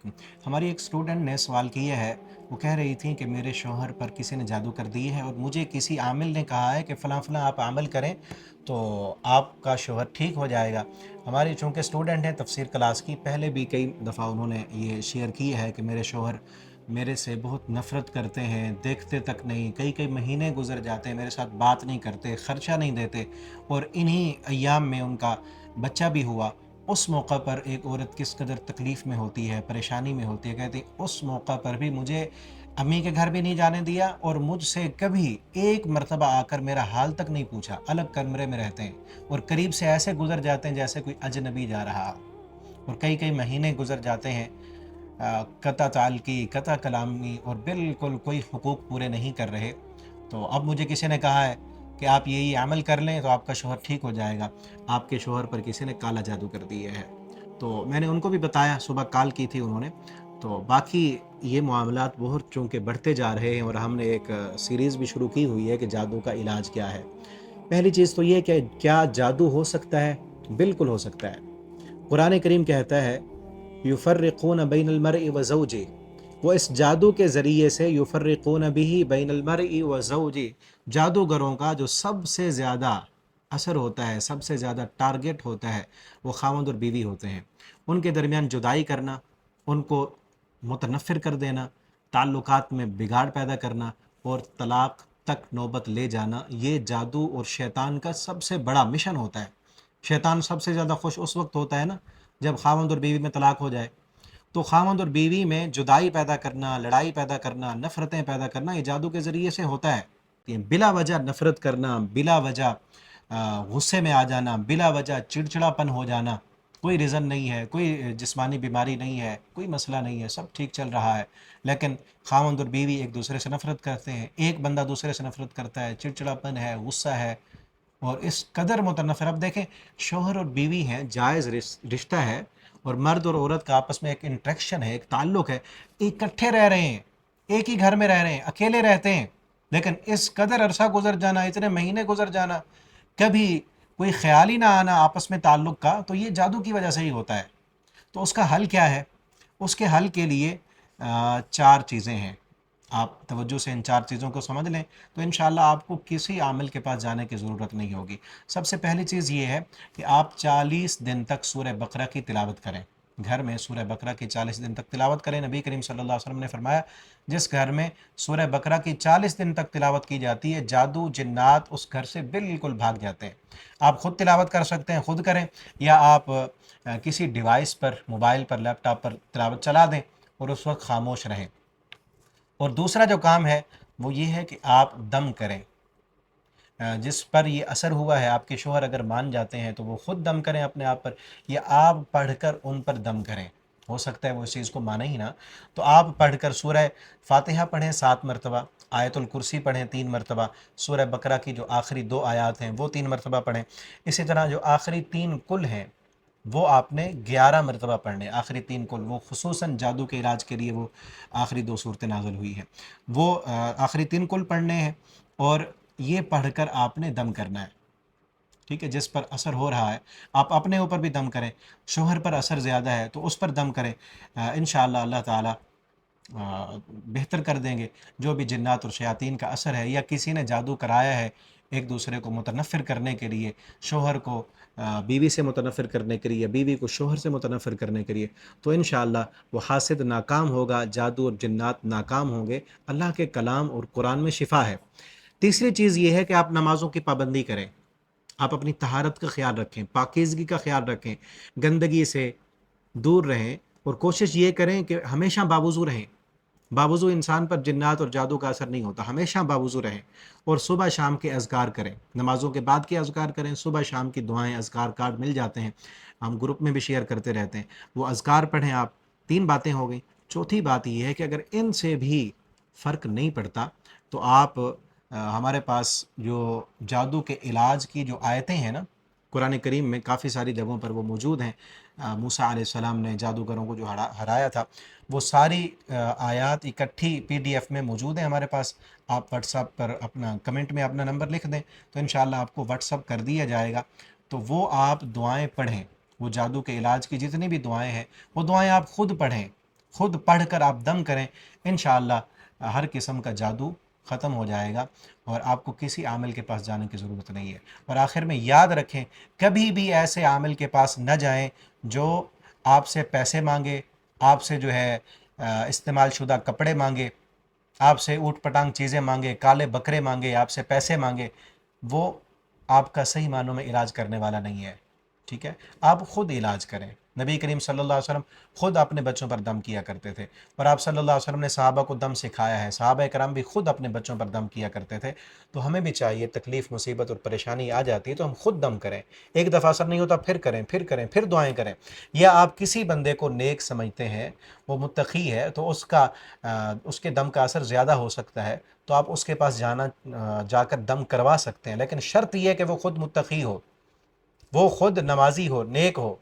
علیکم۔ ہماری ایک اسٹوڈنٹ نے سوال کیا ہے، وہ کہہ رہی تھیں کہ میرے شوہر پر کسی نے جادو کر دی ہے اور مجھے کسی عامل نے کہا ہے کہ فلاں فلاں آپ عمل کریں تو آپ کا شوہر ٹھیک ہو جائے گا۔ ہماری چونکہ اسٹوڈنٹ ہیں تفسیر کلاس کی، پہلے بھی کئی دفعہ انہوں نے یہ شیئر کی ہے کہ میرے شوہر میرے سے بہت نفرت کرتے ہیں، دیکھتے تک نہیں، کئی کئی مہینے گزر جاتے ہیں، میرے ساتھ بات نہیں کرتے، خرچہ نہیں دیتے، اور انہی ایام میں ان کا بچہ بھی ہوا۔ اس موقع پر ایک عورت کس قدر تکلیف میں ہوتی ہے، پریشانی میں ہوتی ہے، کہتی اس موقع پر بھی مجھے امی کے گھر بھی نہیں جانے دیا اور مجھ سے کبھی ایک مرتبہ آ کر میرا حال تک نہیں پوچھا، الگ کمرے میں رہتے ہیں اور قریب سے ایسے گزر جاتے ہیں جیسے کوئی اجنبی جا رہا، اور کئی کئی مہینے گزر جاتے ہیں، قطع تعلقی، قطع کلامی، اور بالکل کوئی حقوق پورے نہیں کر رہے۔ تو اب مجھے کسی نے کہا ہے کہ آپ یہی عمل کر لیں تو آپ کا شوہر ٹھیک ہو جائے گا، آپ کے شوہر پر کسی نے کالا جادو کر دیا ہے۔ تو میں نے ان کو بھی بتایا، صبح کال کی تھی انہوں نے، تو باقی یہ معاملات بہت چونکہ بڑھتے جا رہے ہیں، اور ہم نے ایک سیریز بھی شروع کی ہوئی ہے کہ جادو کا علاج کیا ہے۔ پہلی چیز تو یہ کہ کیا جادو ہو سکتا ہے؟ بالکل ہو سکتا ہے۔ قرآن کریم کہتا ہے یفرقون بین المرء وزوجہ، وہ اس جادو کے ذریعے سے یفرقون به بین المرء وزوجہ، جادوگروں کا جو سب سے زیادہ اثر ہوتا ہے، سب سے زیادہ ٹارگٹ ہوتا ہے، وہ خاوند اور بیوی ہوتے ہیں۔ ان کے درمیان جدائی کرنا، ان کو متنفر کر دینا، تعلقات میں بگاڑ پیدا کرنا اور طلاق تک نوبت لے جانا، یہ جادو اور شیطان کا سب سے بڑا مشن ہوتا ہے۔ شیطان سب سے زیادہ خوش اس وقت ہوتا ہے نا جب خاوند اور بیوی میں طلاق ہو جائے۔ تو خاوند اور بیوی میں جدائی پیدا کرنا، لڑائی پیدا کرنا، نفرتیں پیدا کرنا، یہ جادو کے ذریعے سے ہوتا ہے۔ کہ بلا وجہ نفرت کرنا، بلا وجہ غصے میں آ جانا، بلا وجہ چڑچڑاپن ہو جانا، کوئی ریزن نہیں ہے، کوئی جسمانی بیماری نہیں ہے، کوئی مسئلہ نہیں ہے، سب ٹھیک چل رہا ہے، لیکن خاوند اور بیوی ایک دوسرے سے نفرت کرتے ہیں، ایک بندہ دوسرے سے نفرت کرتا ہے، چڑچڑاپن ہے، غصہ ہے، اور اس قدر متنفر۔ اب دیکھیں، شوہر اور بیوی ہیں، جائز رشتہ ہے، اور مرد اور عورت کا آپس میں ایک انٹریکشن ہے، ایک تعلق ہے، اکٹھے رہ رہے ہیں، ایک ہی گھر میں رہ رہے ہیں، اکیلے رہتے ہیں، لیکن اس قدر عرصہ گزر جانا، اتنے مہینے گزر جانا، کبھی کوئی خیال ہی نہ آنا آپس میں تعلق کا، تو یہ جادو کی وجہ سے ہی ہوتا ہے۔ تو اس کا حل کیا ہے؟ اس کے حل کے لیے چار چیزیں ہیں۔ آپ توجہ سے ان چار چیزوں کو سمجھ لیں تو انشاءاللہ آپ کو کسی عامل کے پاس جانے کی ضرورت نہیں ہوگی۔ سب سے پہلی چیز یہ ہے کہ آپ 40 دن تک سورہ بقرہ کی تلاوت کریں، گھر میں سورہ بقرہ کی 40 دن تک تلاوت کریں۔ نبی کریم صلی اللہ علیہ وسلم نے فرمایا جس گھر میں سورہ بقرہ کی 40 دن تک تلاوت کی جاتی ہے، جادو جنات اس گھر سے بالکل بھاگ جاتے ہیں۔ آپ خود تلاوت کر سکتے ہیں، خود کریں، یا آپ کسی ڈیوائس پر، موبائل پر، لیپ ٹاپ پر تلاوت چلا دیں اور اس وقت خاموش رہیں۔ اور دوسرا جو کام ہے وہ یہ ہے کہ آپ دم کریں۔ جس پر یہ اثر ہوا ہے، آپ کے شوہر اگر مان جاتے ہیں تو وہ خود دم کریں اپنے آپ پر، یا آپ پڑھ کر ان پر دم کریں۔ ہو سکتا ہے وہ اس چیز کو مانے ہی نہ، تو آپ پڑھ کر سورہ فاتحہ پڑھیں 7 مرتبہ، آیت الکرسی پڑھیں 3 مرتبہ، سورہ بقرہ کی جو آخری 2 آیات ہیں وہ 3 مرتبہ پڑھیں، اسی طرح جو آخری 3 کل ہیں وہ آپ نے 11 مرتبہ پڑھنے، آخری 3 کل، وہ خصوصاً جادو کے علاج کے لیے وہ آخری 2 صورتیں نازل ہوئی ہیں، وہ آخری 3 کل پڑھنے ہیں، اور یہ پڑھ کر آپ نے دم کرنا ہے۔ ٹھیک ہے، جس پر اثر ہو رہا ہے آپ اپنے اوپر بھی دم کریں، شوہر پر اثر زیادہ ہے تو اس پر دم کریں، انشاءاللہ اللہ تعالی بہتر کر دیں گے۔ جو بھی جنات اور شیاطین کا اثر ہے، یا کسی نے جادو کرایا ہے ایک دوسرے کو متنفر کرنے کے لیے، شوہر کو بیوی سے متنفر کرنے کے لیے، بیوی کو شوہر سے متنفر کرنے کے لیے، تو انشاءاللہ وہ حاسد ناکام ہوگا، جادو اور جنات ناکام ہوں گے۔ اللہ کے کلام اور قرآن میں شفا ہے۔ تیسری چیز یہ ہے کہ آپ نمازوں کی پابندی کریں، آپ اپنی طہارت کا خیال رکھیں، پاکیزگی کا خیال رکھیں، گندگی سے دور رہیں، اور کوشش یہ کریں کہ ہمیشہ باوضو رہیں۔ باوضو انسان پر جنات اور جادو کا اثر نہیں ہوتا، ہمیشہ باوضو رہیں، اور صبح شام کے اذکار کریں، نمازوں کے بعد کے اذکار کریں، صبح شام کی دعائیں، اذکار کارڈ مل جاتے ہیں، ہم گروپ میں بھی شیئر کرتے رہتے ہیں، وہ اذکار پڑھیں آپ۔ 3 باتیں ہو گئیں۔ چوتھی بات یہ ہے کہ اگر ان سے بھی فرق نہیں پڑتا تو آپ ہمارے پاس جو جادو کے علاج کی جو آیتیں ہیں نا، قرآن کریم میں کافی ساری جگہوں پر وہ موجود ہیں۔ موسیٰ علیہ السلام نے جادوگروں کو جو ہرایا تھا، وہ ساری آیات اکٹھی PDF میں موجود ہیں ہمارے پاس۔ آپ واٹس ایپ پر اپنا کمنٹ میں اپنا نمبر لکھ دیں تو انشاءاللہ آپ کو واٹس ایپ کر دیا جائے گا، تو وہ آپ دعائیں پڑھیں، وہ جادو کے علاج کی جتنی بھی دعائیں ہیں وہ دعائیں آپ خود پڑھیں، خود پڑھ کر آپ دم کریں، انشاءاللہ ہر قسم کا جادو ختم ہو جائے گا اور آپ کو کسی عامل کے پاس جانے کی ضرورت نہیں ہے۔ اور آخر میں یاد رکھیں، کبھی بھی ایسے عامل کے پاس نہ جائیں جو آپ سے پیسے مانگے، آپ سے جو ہے استعمال شدہ کپڑے مانگے، آپ سے اوٹ پٹانگ چیزیں مانگے، کالے بکرے مانگے، آپ سے پیسے مانگے۔ وہ آپ کا صحیح معنوں میں علاج کرنے والا نہیں ہے، ٹھیک ہے؟ آپ خود علاج کریں۔ نبی کریم صلی اللہ علیہ وسلم خود اپنے بچوں پر دم کیا کرتے تھے، اور آپ صلی اللہ علیہ وسلم نے صحابہ کو دم سکھایا ہے، صحابہ کرام بھی خود اپنے بچوں پر دم کیا کرتے تھے۔ تو ہمیں بھی چاہیے، تکلیف مصیبت اور پریشانی آ جاتی ہے تو ہم خود دم کریں، ایک دفعہ اثر نہیں ہوتا پھر کریں، پھر کریں، پھر دعائیں کریں۔ یا آپ کسی بندے کو نیک سمجھتے ہیں، وہ متقی ہے، تو اس کے دم کا اثر زیادہ ہو سکتا ہے، تو آپ اس کے پاس جا کر دم کروا سکتے ہیں، لیکن شرط یہ ہے کہ وہ خود متقی ہو، وہ خود نمازی ہو، نیک ہو،